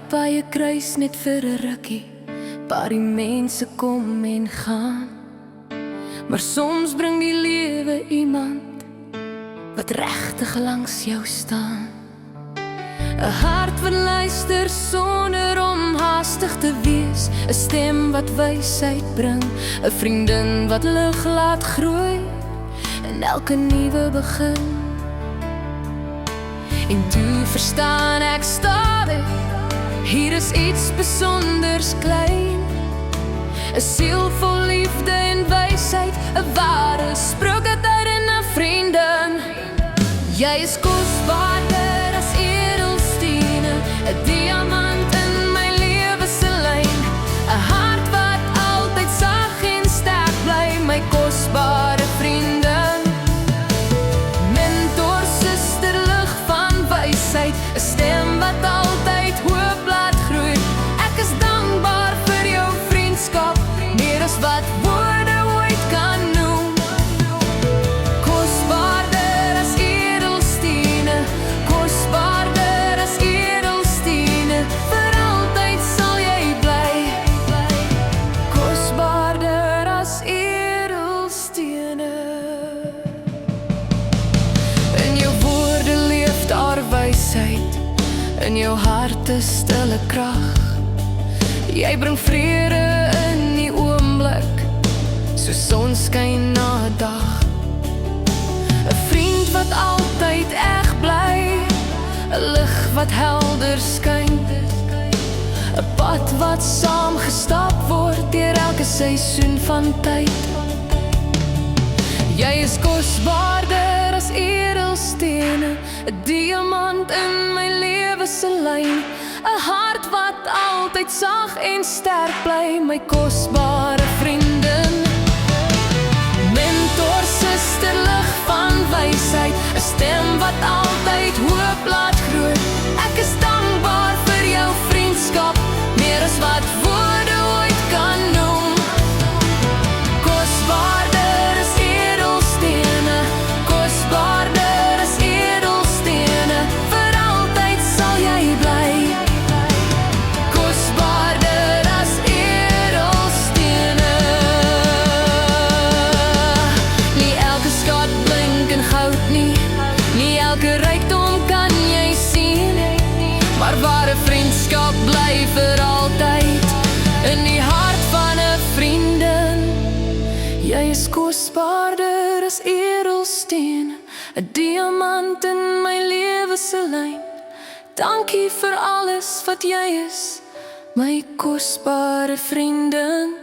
die paaie kruis net vir 'n rukkie, waar die mense kom en gaan. Maar soms bring die lewe iemand wat regtig langs jou staan. 'n hart wat luister sonder om haastig te wees, 'n stem wat wysheid bring, 'n vriendin wat lig laat groei in elke nuwe begin. En toe verstaan ek stadig, hier is iets besonders klein, 'n siel vol liefde en wysheid, 'n ware sprooketyd en 'n vriendin. Jy is kosbaarder as edelstene, 'n diamant in my lewe se lyn, 'n hart wat altyd sag en sterk bly, my kosbare vriendin. Mentor, suster, lig van wysheid, 'n stem wat altyd hoop laat groei. Ek is dankbaar vir jou vriendskap, meer as wat woorde ooit kan noem. Kosbaarder as edelstene, kosbaarder as edelstene, vir altyd sal jy bly. Kosbaarder as edelstene. In jou woorde leef daar wysheid, in jou hart 'n stille krag. Jy bring vrede in die oomblik, so sonskyn na 'n dag. 'n vriend wat altyd eg bly, 'n lig wat helder skyn, 'n pad wat saam gestap word deur elke seisoen van tyd. Jy is kosbaarder as edelstene, 'n diamant in my lewe se lyn, 'n hart wat altyd sag en sterk bly, my kosbare vriendin. Mentor, suster, lig van wysheid, 'n stem wat altyd hoop laat groei. Ek is dankbaar vir jou vriendskap, meer as wat woorde ooit kan noem. Kosbaarder as edelstene, kosbaarder as edelstene, vir altyd sal jy bly. Kosbaarder as edelstene. Nie elke skat blink in goud nie, nie elke rykdom kan jy sien, maar ware vriendskap bly vir altyd in die hart van 'n vriendin. Jy is kosbaarder as edelstene, 'n diamant in my lewe se lyn. Dankie vir alles wat jy is, my kosbare vriendin.